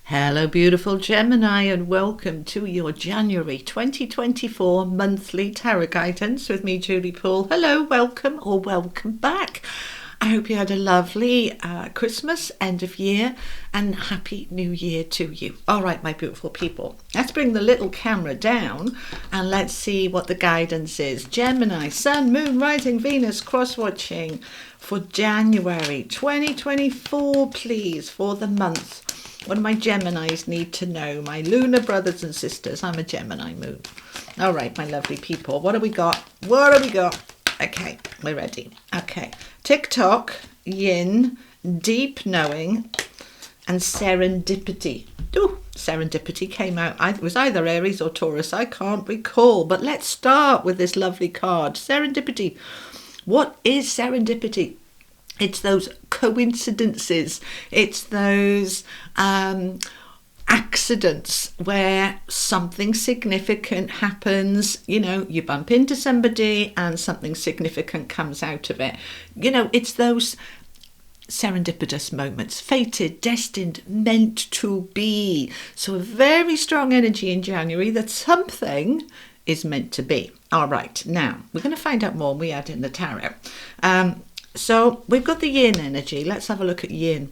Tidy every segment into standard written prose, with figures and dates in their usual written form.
Hello, beautiful Gemini, and welcome to your January 2024 monthly tarot guidance with me, Julie Poole. Hello, welcome or welcome back. I hope you had a lovely Christmas, end of year, and Happy New Year to you. All right, my beautiful people, let's bring the little camera down and let's see what the guidance is. Gemini, Sun, Moon, Rising, Venus, cross-watching for January 2024, please, for the month. What do my Geminis need to know? My lunar brothers and sisters. I'm a Gemini moon. All right, my lovely people. What do we got? What do we got? Okay, we're ready. Okay. TikTok, yin, deep knowing, and serendipity. Ooh, serendipity came out. It was either Aries or Taurus. I can't recall. But let's start with this lovely card. Serendipity. What is serendipity? It's those coincidences. It's those accidents where something significant happens. You know, you bump into somebody and something significant comes out of it. You know, it's those serendipitous moments, fated, destined, meant to be. So a very strong energy in January that something is meant to be. All right, now we're going to find out more when we add in the tarot. So we've got the yin energy. Let's have a look at yin.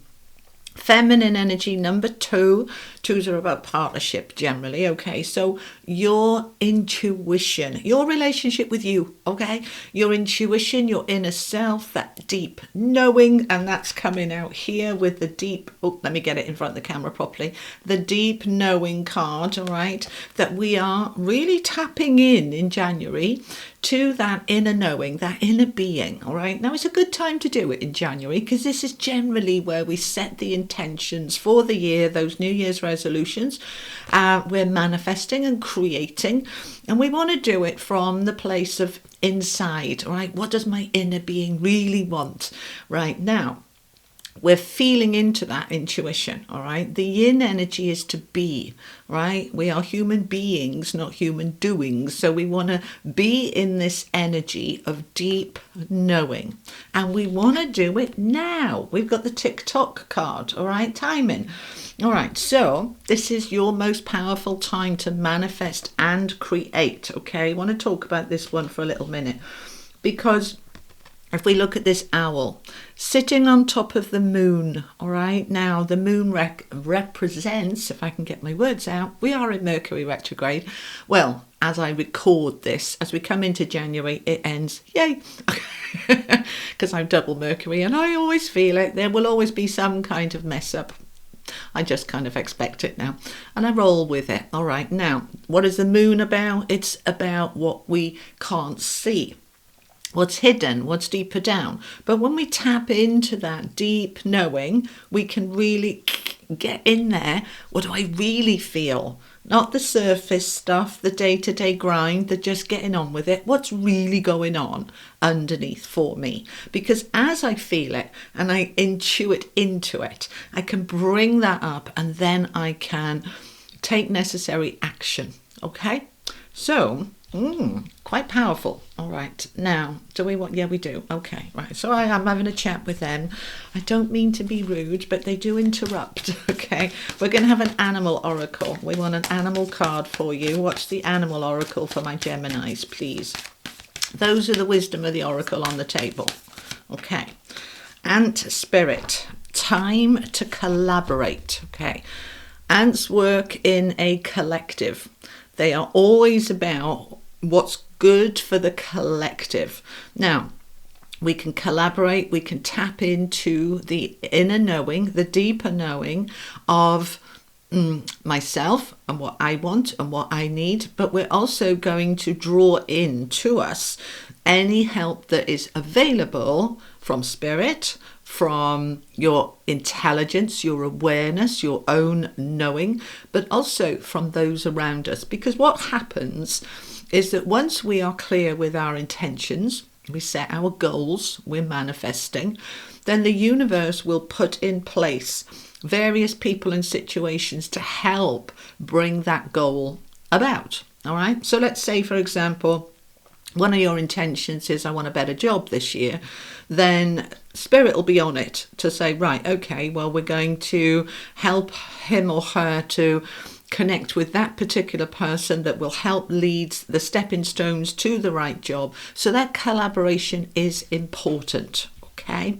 Feminine energy, number two. Twos are about partnership generally, okay? So your intuition, your relationship with you, okay? Your intuition, your inner self, that deep knowing, and that's coming out here with the deep, oh, let me get it in front of the camera properly. The deep knowing card, all right? That we are really tapping in January to that inner knowing, that inner being, all right? Now, it's a good time to do it in January because this is generally where we set the intentions for the year, those New Year's resolutions. We're manifesting and creating, and we want to do it from the place of inside, all right? What does my inner being really want right now? We're feeling into that intuition, all right? The yin energy is to be, right? We are human beings, not human doings. So we want to be in this energy of deep knowing. And we want to do it now. We've got the TikTok card, all right? Timing. All right, so this is your most powerful time to manifest and create, okay? I want to talk about this one for a little minute because if we look at this owl sitting on top of the moon, all right, now the moon represents, if I can get my words out, we are in Mercury retrograde. Well, as I record this, as we come into January, it ends, yay, because I'm double Mercury and I always feel it. There will always be some kind of mess up. I just kind of expect it now and I roll with it. All right, now, what is the moon about? It's about what we can't see. What's hidden, what's deeper down. But when we tap into that deep knowing, we can really get in there. What do I really feel? Not the surface stuff, the day-to-day grind, the just getting on with it. What's really going on underneath for me? Because as I feel it and I intuit into it, I can bring that up and then I can take necessary action. Okay? So, quite powerful. All right. Now, do we want? Yeah, we do. Okay. Right. So I'm having a chat with them. I don't mean to be rude, but they do interrupt. Okay. We're going to have an animal oracle. We want an animal card for you. What's the animal oracle for my Geminis, please? Those are the wisdom of the oracle on the table. Okay. Ant spirit. Time to collaborate. Okay. Ants work in a collective. They are always about what's good for the collective. Now, we can collaborate, we can tap into the inner knowing, the deeper knowing of myself and what I want and what I need, but we're also going to draw in to us any help that is available from spirit, from your intelligence, your awareness, your own knowing, but also from those around us. Because what happens is that once we are clear with our intentions, we set our goals, we're manifesting, then the universe will put in place various people and situations to help bring that goal about. All right. So let's say, for example, one of your intentions is I want a better job this year, then Spirit will be on it to say, right, okay, well, we're going to help him or her to connect with that particular person that will help lead the stepping stones to the right job. So that collaboration is important, okay?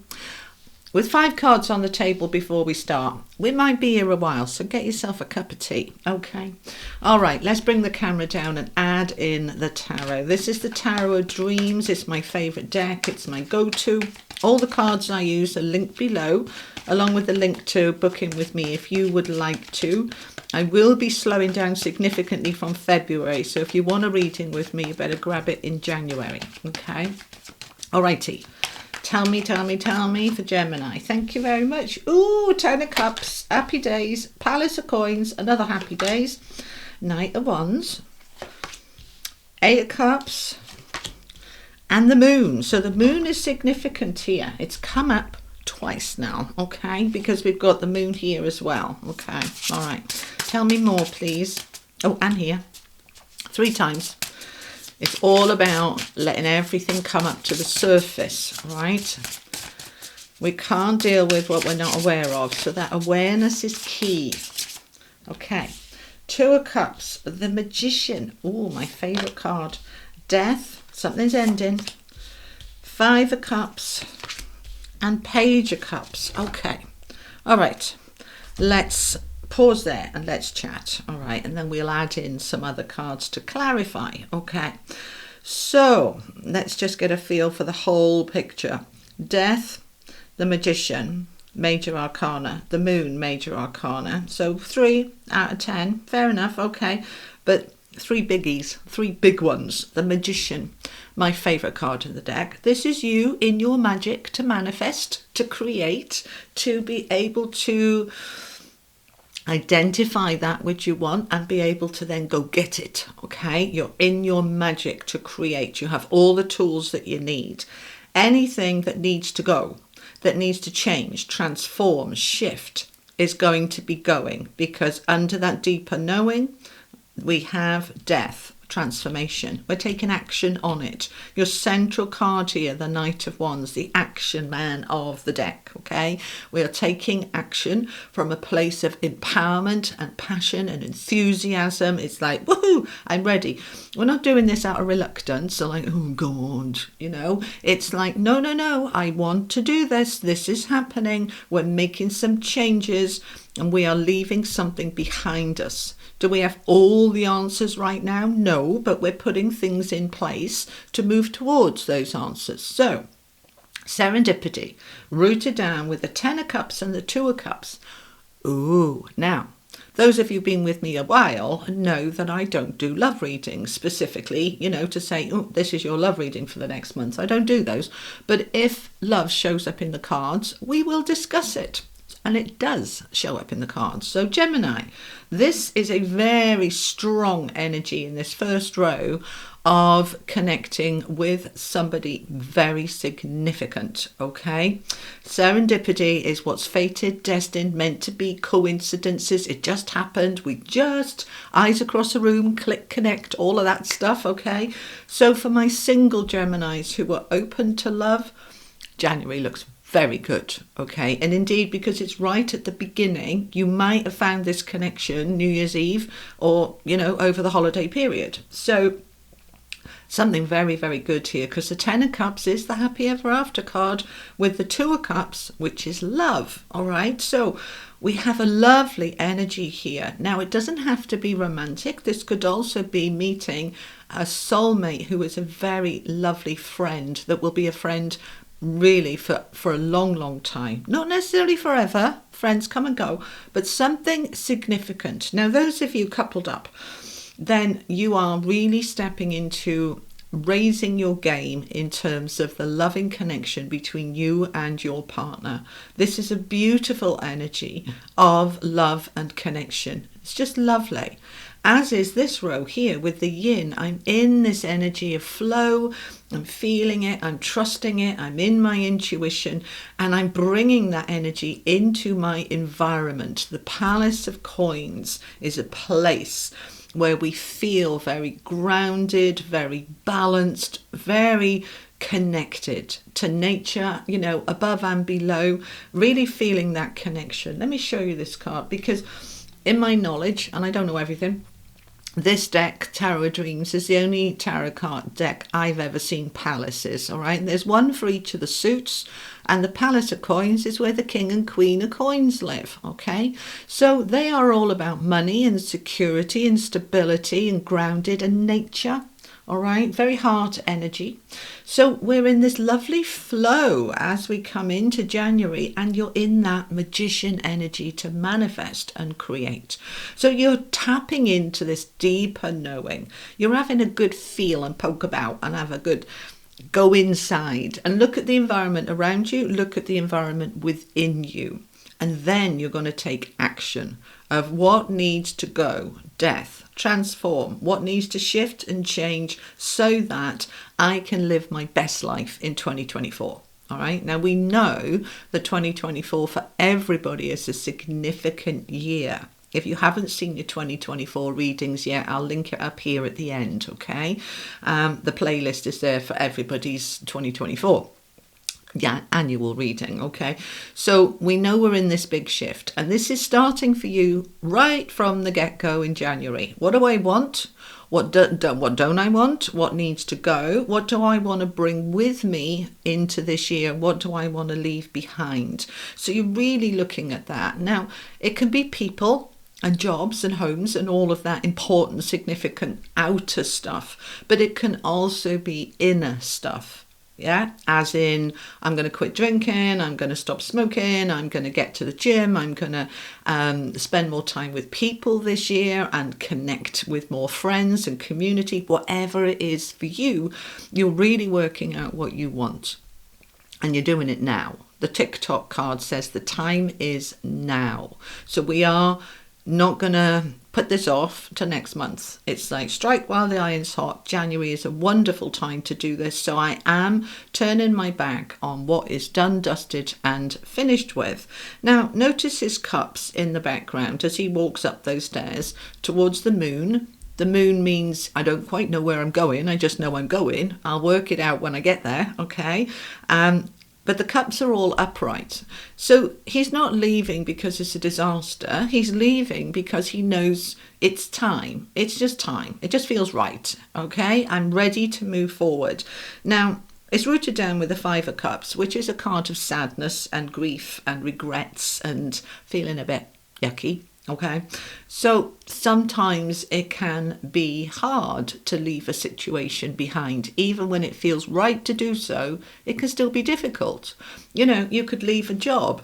With 5 cards on the table before we start, we might be here a while, so get yourself a cup of tea, okay? All right, let's bring the camera down and add in the tarot. This is the Tarot of Dreams. It's my favourite deck. It's my go-to. All the cards I use are linked below, along with the link to book in with me if you would like to. I will be slowing down significantly from February, so if you want a reading with me, you better grab it in January, okay? All righty. Tell me for Gemini. Thank you very much. Ooh, 10 of Cups, happy days. Palace of Coins, another happy days. Knight of Wands, 8 of Cups, and the Moon. So the Moon is significant here. It's come up twice now, okay, because we've got the Moon here as well, okay. All right, tell me more, please. Oh, and here, 3 times. It's all about letting everything come up to the surface, right? We can't deal with what we're not aware of, so that awareness is key. Okay, 2 of Cups, the Magician. Oh, my favourite card. Death, something's ending. 5 of Cups and Page of Cups. Okay, all right, let's pause there and let's chat. All right, and then we'll add in some other cards to clarify. Okay, so let's just get a feel for the whole picture. Death, the Magician, Major Arcana, the Moon, Major Arcana. So 3 out of 10, fair enough, okay, but 3 biggies, 3 big ones. The Magician, my favourite card in the deck. This is you in your magic to manifest, to create, to be able to identify that which you want and be able to then go get it, okay? You're in your magic to create. You have all the tools that you need. Anything that needs to go, that needs to change, transform, shift is going to be going, because under that deeper knowing, we have death, transformation. We're taking action on it. Your central card here, the Knight of Wands, the action man of the deck, okay? We are taking action from a place of empowerment and passion and enthusiasm. It's like, woohoo, I'm ready. We're not doing this out of reluctance, or like, oh God, you know. It's like, no, I want to do this. This is happening. We're making some changes and we are leaving something behind us. Do we have all the answers right now? No, but we're putting things in place to move towards those answers. So, serendipity, rooted down with the 10 of Cups and the 2 of Cups. Ooh, now, those of you who've been with me a while know that I don't do love readings specifically, you know, to say, oh, this is your love reading for the next month. I don't do those. But if love shows up in the cards, we will discuss it. And it does show up in the cards. So Gemini, this is a very strong energy in this first row of connecting with somebody very significant, okay? Serendipity is what's fated, destined, meant to be, coincidences. It just happened. We just, eyes across a room, click, connect, all of that stuff, okay? So for my single Geminis who are open to love, January looks very good, okay? And indeed, because it's right at the beginning, you might have found this connection New Year's Eve or, you know, over the holiday period. So something very, very good here, because the 10 of Cups is the happy ever after card with the 2 of Cups, which is love, all right? So we have a lovely energy here. Now, it doesn't have to be romantic. This could also be meeting a soulmate who is a very lovely friend that will be a friend really for a long time, not necessarily forever, friends come and go, but something significant. Now, those of you coupled up, then you are really stepping into raising your game in terms of the loving connection between you and your partner. This is a beautiful energy of love and connection. It's just lovely. As is this row here with the yin. I'm in this energy of flow. I'm feeling it. I'm trusting it. I'm in my intuition. And I'm bringing that energy into my environment. The Palace of Coins is a place where we feel very grounded, very balanced, very connected to nature, above and below, really feeling that connection. Let me show you this card, because in my knowledge, and I don't know everything, this deck, Tarot of Dreams, is the only tarot card deck I've ever seen palaces, all right? And there's one for each of the suits, and the Palace of Coins is where the King and Queen of Coins live, okay? So they are all about money and security and stability and grounded and nature, all right? Very heart energy. So we're in this lovely flow as we come into January, and you're in that magician energy to manifest and create. So you're tapping into this deeper knowing. You're having a good feel and poke about and have a good go inside and look at the environment around you, look at the environment within you. And then you're going to take action of what needs to go, death, transform, what needs to shift and change so that I can live my best life in 2024. All right. Now, we know that 2024 for everybody is a significant year. If you haven't seen your 2024 readings yet, I'll link it up here at the end. OK, the playlist is there for everybody's 2024. Annual reading. Okay, so we know we're in this big shift, and this is starting for you right from the get-go in January. What do I want? What don't I want? What needs to go? What do I want to bring with me into this year? What do I want to leave behind? So you're really looking at that. Now, it can be people and jobs and homes and all of that important, significant outer stuff, but it can also be inner stuff. Yeah, as in, I'm going to quit drinking, I'm going to stop smoking, I'm going to get to the gym, I'm going to spend more time with people this year and connect with more friends and community. Whatever it is for you, you're really working out what you want, and you're doing it now. The TikTok card says the time is now. So we are not going to put this off to next month. It's like strike while the iron's hot. January is a wonderful time to do this. So I am turning my back on what is done, dusted and finished with. Now, notice his cups in the background as he walks up those stairs towards the moon. The moon means I don't quite know where I'm going. I just know I'm going. I'll work it out when I get there. Okay. But the cups are all upright. So he's not leaving because it's a disaster. He's leaving because he knows it's time. It's just time. It just feels right. Okay, I'm ready to move forward. Now, it's rooted down with the Five of Cups, which is a card of sadness and grief and regrets and feeling a bit yucky. Okay, so sometimes it can be hard to leave a situation behind. Even when it feels right to do so, it can still be difficult. You could leave a job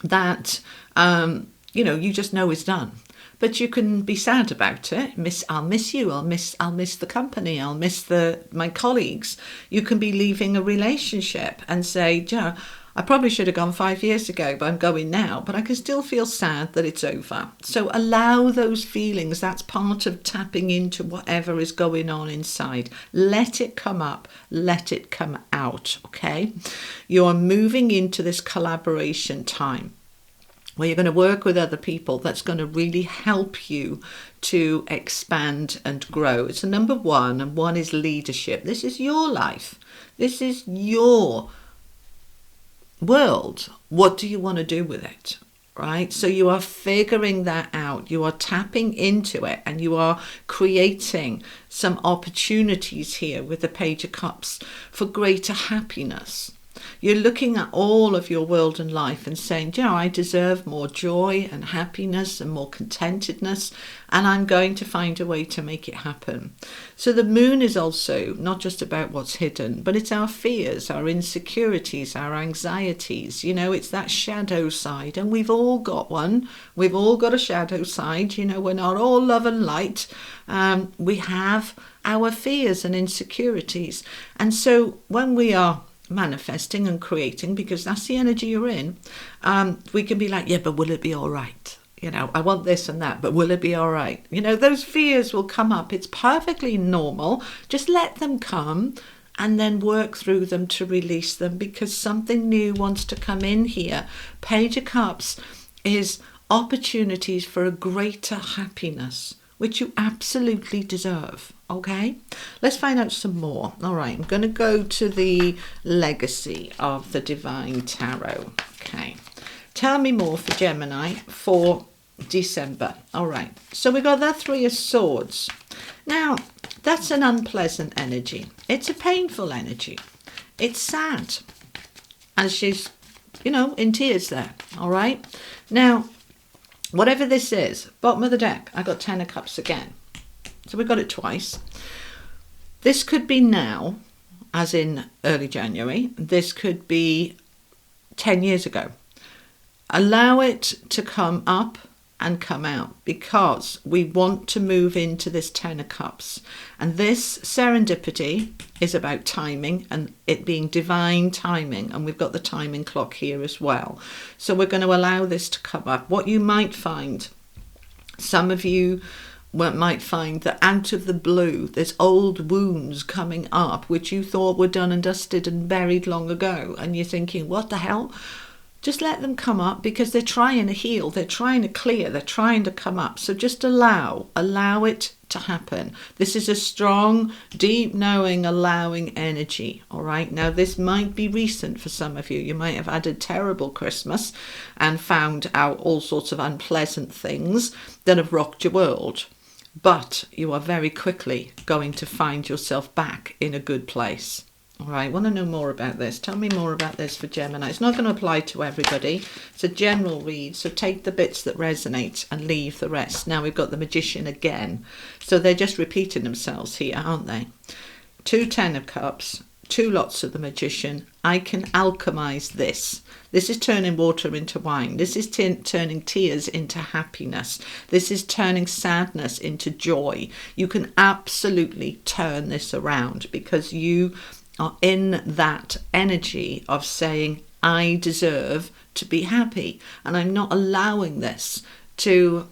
that, you just know is done. But you can be sad about it. I'll miss you. I'll miss the company. I'll miss my colleagues. You can be leaving a relationship and say, I probably should have gone 5 years ago, but I'm going now. But I can still feel sad that it's over. So allow those feelings. That's part of tapping into whatever is going on inside. Let it come up. Let it come out. Okay? You are moving into this collaboration time where you're going to work with other people that's going to really help you to expand and grow. It's a number one, and one is leadership. This is your life. This is your world. What do you want to do with it? Right? So you are figuring that out. You are tapping into it, and you are creating some opportunities here with the Page of Cups for greater happiness. You're looking at all of your world and life and saying, I deserve more joy and happiness and more contentedness, and I'm going to find a way to make it happen. So the moon is also not just about what's hidden, but it's our fears, our insecurities, our anxieties. It's that shadow side, and we've all got one. We've all got a shadow side. We're not all love and light. We have our fears and insecurities. And so when we are manifesting and creating, because that's the energy you're in, we can be like, but will it be all right? You know, I want this and that, but will it be all right? You know, those fears will come up. It's perfectly normal. Just let them come and then work through them to release them, because something new wants to come in here. Page of Cups is opportunities for a greater happiness, which you absolutely deserve. Okay, let's find out some more. All right, I'm going to go to the legacy of the Divine Tarot. Okay, tell me more for Gemini for December. All right, so we got that Three of Swords. Now, that's an unpleasant energy. It's a painful energy. It's sad. And she's, you know, in tears there. All right, now, whatever this is, bottom of the deck, I got 10 of Cups again. So we got it twice. This could be now, as in early January. This could be 10 years ago. Allow it to come up and come out, because we want to move into this 10 of Cups. And this serendipity is about timing, and it being divine timing. And we've got the timing clock here as well. So we're going to allow this to come up. What you might find, some of you might find that out of the blue, there's old wounds coming up, which you thought were done and dusted and buried long ago. And you're thinking, what the hell? Just let them come up, because they're trying to heal, they're trying to clear, they're trying to come up. So just allow it to happen. This is a strong, deep knowing, allowing energy. All right. Now, this might be recent for some of you. You might have had a terrible Christmas and found out all sorts of unpleasant things that have rocked your world. But you are very quickly going to find yourself back in a good place. All right, I want to know more about this. Tell me more about this for Gemini. It's not going to apply to everybody. It's a general read, so take the bits that resonate and leave the rest. Now we've got the Magician again. So they're just repeating themselves here, aren't they? 2 10 of Cups, 2 lots of the Magician. I can alchemize this. This is turning water into wine. This is turning tears into happiness. This is turning sadness into joy. You can absolutely turn this around, because you are in that energy of saying, I deserve to be happy, and I'm not allowing this to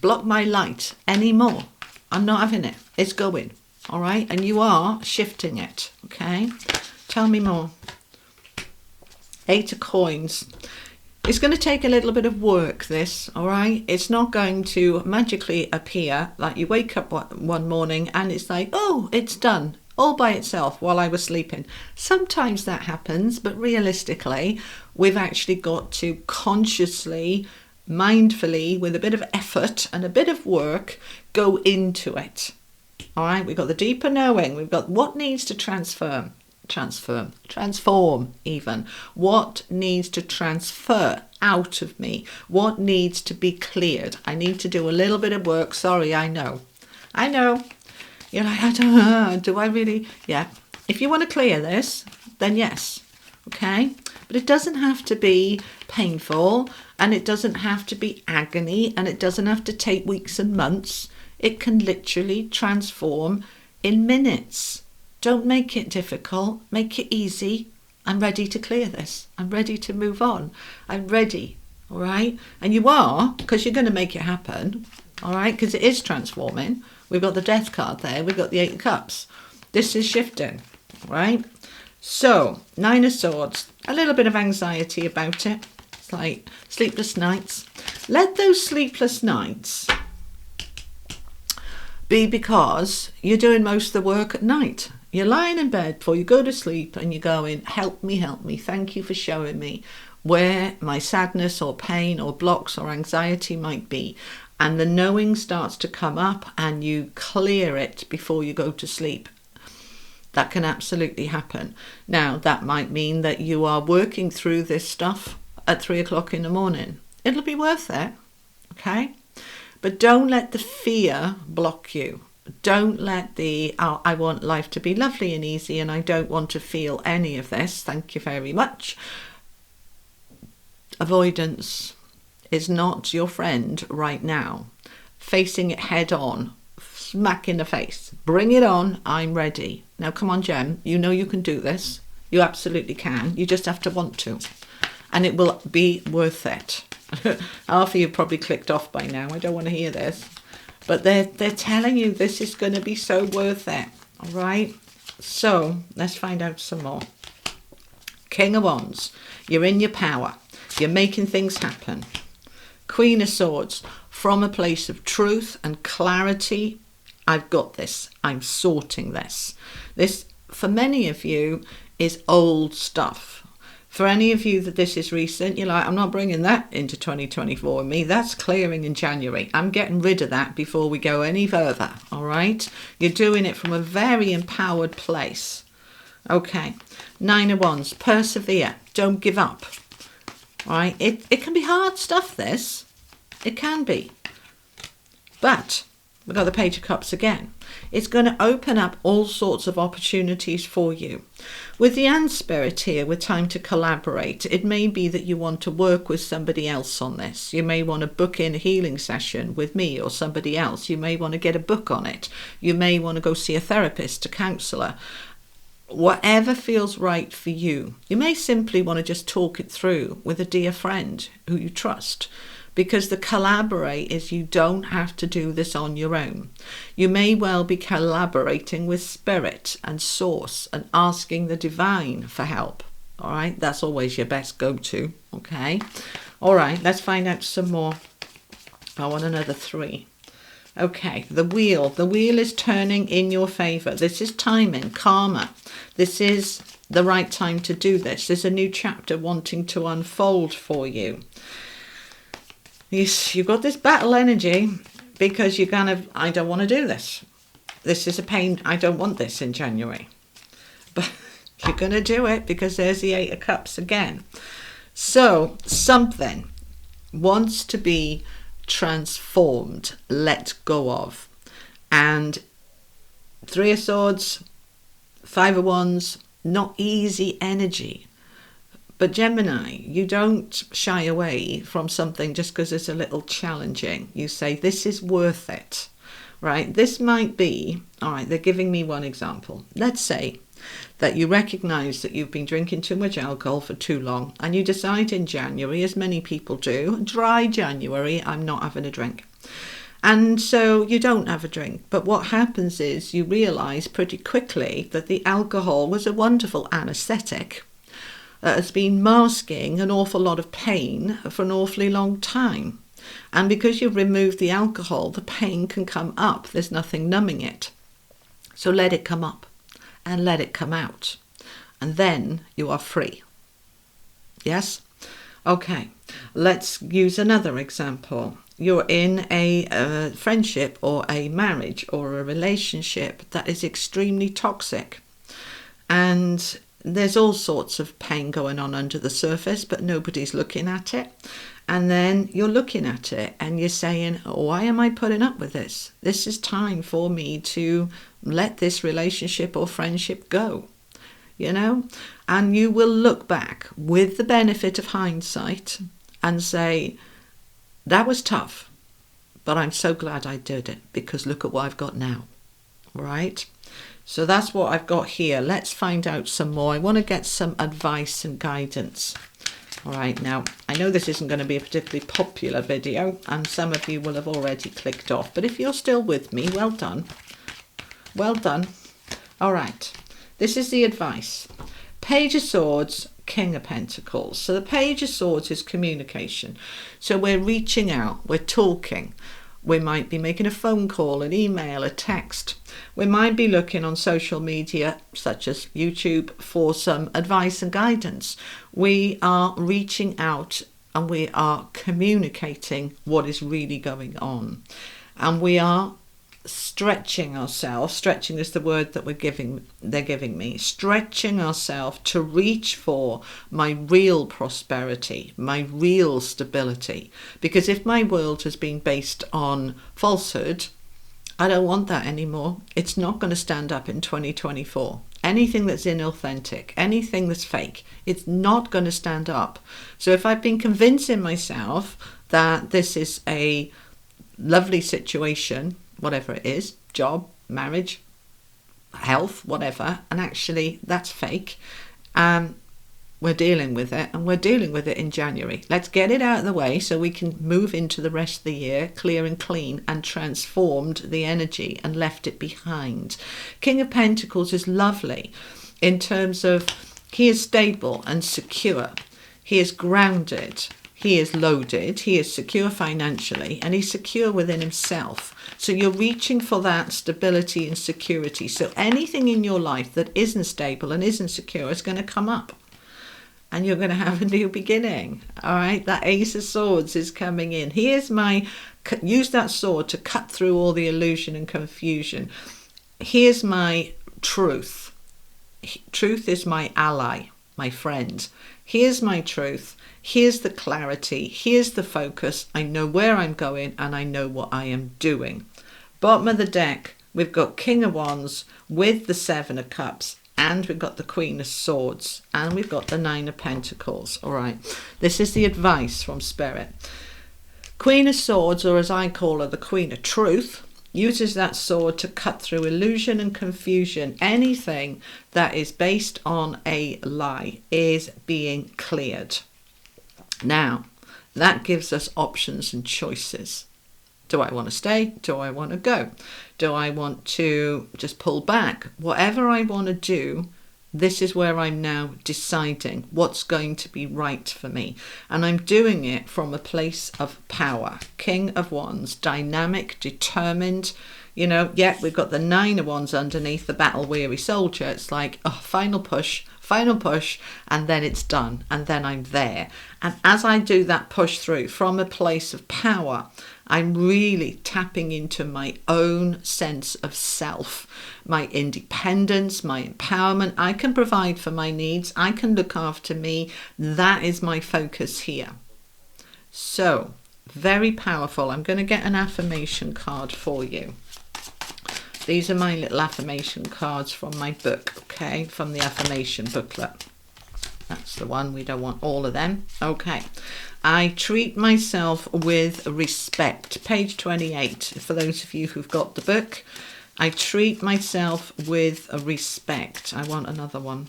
block my light anymore. I'm not having it. It's going. All right. And you are shifting it. Okay. Tell me more. 8 of Coins. It's going to take a little bit of work, this. All right. It's not going to magically appear like you wake up one morning and it's like, oh, it's done all by itself while I was sleeping. Sometimes that happens, but realistically, we've actually got to consciously, mindfully, with a bit of effort and a bit of work, go into it. All right, we've got the deeper knowing. We've got what needs to transform even. What needs to transfer out of me? What needs to be cleared? I need to do a little bit of work. Sorry, I know. You're like, I don't know, do I really? Yeah. If you want to clear this, then yes. Okay. But it doesn't have to be painful, and it doesn't have to be agony, and it doesn't have to take weeks and months. It can literally transform in minutes. Don't make it difficult. Make it easy. I'm ready to clear this. I'm ready to move on. I'm ready. All right. And you are, because you're going to make it happen. All right. Because it is transforming. We've got the Death card there. We've got the 8 of Cups. This is shifting, right? So, 9 of Swords. A little bit of anxiety about it. It's like sleepless nights. Let those sleepless nights be because you're doing most of the work at night. You're lying in bed before you go to sleep and you're going, help me, help me. Thank you for showing me where my sadness or pain or blocks or anxiety might be. And the knowing starts to come up and you clear it before you go to sleep. That can absolutely happen. Now, that might mean that you are working through this stuff at 3 o'clock in the morning. It'll be worth it, okay? But don't let the fear block you. Don't let the, oh, I want life to be lovely and easy and I don't want to feel any of this. Thank you very much. Avoidance is not your friend right now. Facing it head on, smack in the face. Bring it on, I'm ready. Now come on, Gem, you know you can do this. You absolutely can. You just have to want to. And it will be worth it. Half of you probably clicked off by now. I don't want to hear this. But they're telling you this is going to be so worth it. All right? So let's find out some more. King of Wands. You're in your power. You're making things happen. Queen of Swords. From a place of truth and clarity, I've got this. I'm sorting this. This, for many of you, is old stuff. For any of you that this is recent, you're like, I'm not bringing that into 2024 with me. That's clearing in January. I'm getting rid of that before we go any further, all right? You're doing it from a very empowered place. Okay, 9 of Wands, persevere. Don't give up, all right? It can be hard stuff, this. It can be. But we've got the Page of Cups again. It's going to open up all sorts of opportunities for you. With the Ant Spirit here, with time to collaborate, it may be that you want to work with somebody else on this. You may want to book in a healing session with me or somebody else. You may want to get a book on it. You may want to go see a therapist, a counsellor. Whatever feels right for you. You may simply want to just talk it through with a dear friend who you trust. Because the collaborate is you don't have to do this on your own. You may well be collaborating with spirit and source and asking the divine for help. All right, that's always your best go-to. Okay, all right, let's find out some more. I want another 3. Okay, the wheel. The wheel is turning in your favor. This is timing, karma. This is the right time to do this. There's a new chapter wanting to unfold for you. You've got this battle energy because you're kind of, I don't want to do this. This is a pain. I don't want this in January. But you're going to do it because there's the 8 of Cups again. So something wants to be transformed, let go of. And 3 of Swords, 5 of Wands, not easy energy. But Gemini, you don't shy away from something just because it's a little challenging. You say, this is worth it, right? This might be, all right, they're giving me one example. Let's say that you recognize that you've been drinking too much alcohol for too long and you decide in January, as many people do, dry January, I'm not having a drink. And so you don't have a drink. But what happens is you realize pretty quickly that the alcohol was a wonderful anesthetic that has been masking an awful lot of pain for an awfully long time. And because you've removed the alcohol, the pain can come up. There's nothing numbing it. So let it come up and let it come out. And then you are free. Yes? Okay, let's use another example. You're in a friendship or a marriage or a relationship that is extremely toxic. And there's all sorts of pain going on under the surface, but nobody's looking at it. And then you're looking at it and you're saying, why am I putting up with this? This is time for me to let this relationship or friendship go, you know? And you will look back with the benefit of hindsight and say, that was tough, but I'm so glad I did it because look at what I've got now, right? So that's what I've got here. Let's find out some more. I want to get some advice and guidance. All right, now, I know this isn't going to be a particularly popular video, and some of you will have already clicked off. But if you're still with me, well done. Well done. All right, this is the advice. Page of Swords, King of Pentacles. So the Page of Swords is communication. So we're reaching out, we're talking. We might be making a phone call, an email, a text. We might be looking on social media, such as YouTube, for some advice and guidance. We are reaching out and we are communicating what is really going on. And we are stretching ourselves. Stretching is the word that they're giving me. Stretching ourselves to reach for my real prosperity, my real stability. Because if my world has been based on falsehood, I don't want that anymore. It's not going to stand up in 2024. Anything that's inauthentic, anything that's fake, it's not going to stand up. So if I've been convincing myself that this is a lovely situation, whatever it is, job, marriage, health, whatever, and actually that's fake, we're dealing with it, and we're dealing with it in January. Let's get it out of the way so we can move into the rest of the year clear and clean and transformed the energy and left it behind. King of Pentacles is lovely in terms of he is stable and secure. He is grounded. He is loaded. He is secure financially, and he's secure within himself. So you're reaching for that stability and security. So anything in your life that isn't stable and isn't secure is going to come up, and you're going to have a new beginning. All right, that Ace of Swords is coming in. Use that sword to cut through all the illusion and confusion. Here's my truth. Truth is my ally, my friend. Here's my truth. Here's the clarity. Here's the focus. I know where I'm going, and I know what I am doing. Bottom of the deck, we've got King of Wands with the Seven of Cups, and we've got the Queen of Swords, and we've got the Nine of Pentacles. All right, this is the advice from Spirit. Queen of Swords, or as I call her, the Queen of Truth, uses that sword to cut through illusion and confusion. Anything that is based on a lie is being cleared. Now, that gives us options and choices. Do I want to stay? Do I want to go? Do I want to just pull back? Whatever I want to do, this is where I'm now deciding what's going to be right for me. And I'm doing it from a place of power. King of Wands, dynamic, determined. You know, yeah, we've got the Nine of Wands underneath, the battle-weary soldier. It's like, oh, final push, and then it's done. And then I'm there. And as I do that push through from a place of power, I'm really tapping into my own sense of self, my independence, my empowerment. I can provide for my needs. I can look after me. That is my focus here. So, very powerful. I'm going to get an affirmation card for you. These are my little affirmation cards from my book, okay, from the affirmation booklet. That's the one. We don't want all of them. Okay. I treat myself with respect. Page 28, for those of you who've got the book. I treat myself with respect. I want another one.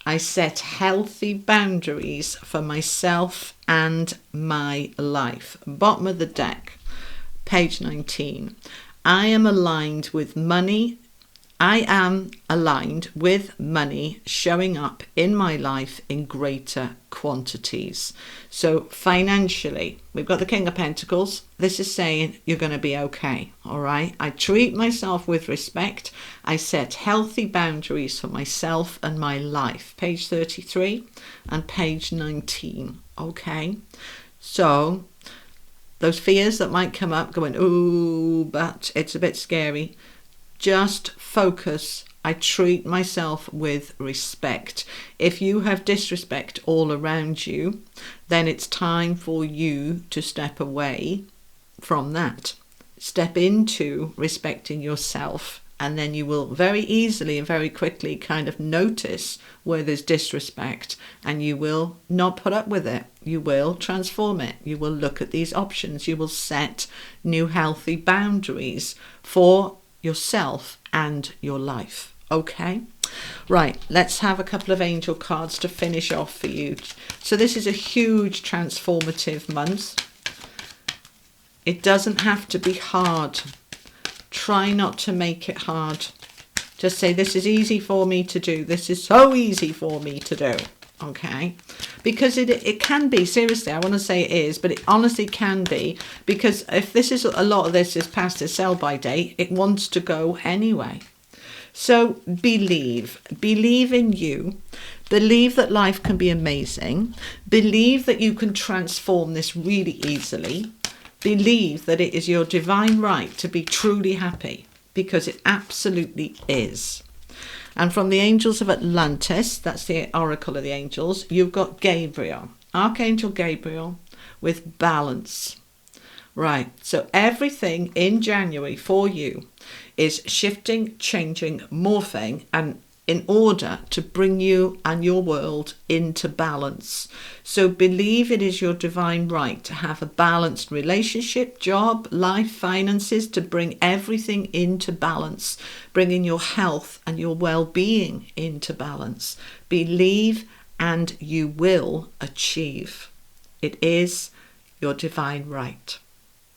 I set healthy boundaries for myself and my life. Bottom of the deck, page 19. I am aligned with money. I am aligned with money showing up in my life in greater quantities. So financially, we've got the King of Pentacles. This is saying you're going to be okay. All right. I treat myself with respect. I set healthy boundaries for myself and my life. Page 33 and page 19. Okay. So those fears that might come up going, ooh, but it's a bit scary. Just focus. I treat myself with respect. If you have disrespect all around you, then it's time for you to step away from that. Step into respecting yourself, and then you will very easily and very quickly kind of notice where there's disrespect, and you will not put up with it. You will transform it. You will look at these options. You will set new healthy boundaries for yourself and your life. Okay, right, let's have a couple of angel cards to finish off for you. So this is a huge transformative month. It doesn't have to be hard. Try not to make it hard. Just say, this is easy for me to do. This is so easy for me to do. Okay, because it can be, seriously, I want to say it is, but it honestly can be, because if this is a lot of this is past its sell by date, it wants to go anyway. So believe in you, believe that life can be amazing, believe that you can transform this really easily, believe that it is your divine right to be truly happy, because it absolutely is. And from the angels of Atlantis, that's the oracle of the angels, you've got Gabriel, Archangel Gabriel, with balance. Right, so everything in January for you is shifting, changing, morphing, and in order to bring you and your world into balance. So believe it is your divine right to have a balanced relationship, job, life, finances, to bring everything into balance, bringing your health and your well-being into balance. Believe and you will achieve. It is your divine right.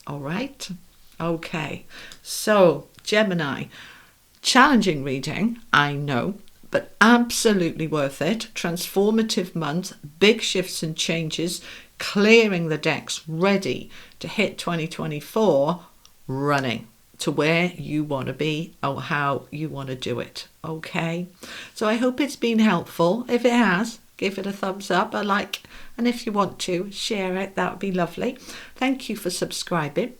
All right? Okay. So, Gemini, challenging reading, I know, but absolutely worth it. Transformative month, big shifts and changes, clearing the decks, ready to hit 2024 running to where you want to be or how you want to do it. Okay, so I hope it's been helpful. If it has, give it a thumbs up, a like, and if you want to share it, that would be lovely. Thank you for subscribing.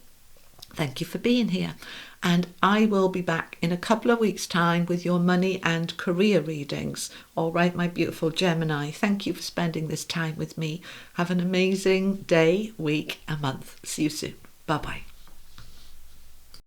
Thank you for being here. And I will be back in a couple of weeks' time with your money and career readings. All right, my beautiful Gemini, thank you for spending this time with me. Have an amazing day, week, and month. See you soon. Bye-bye.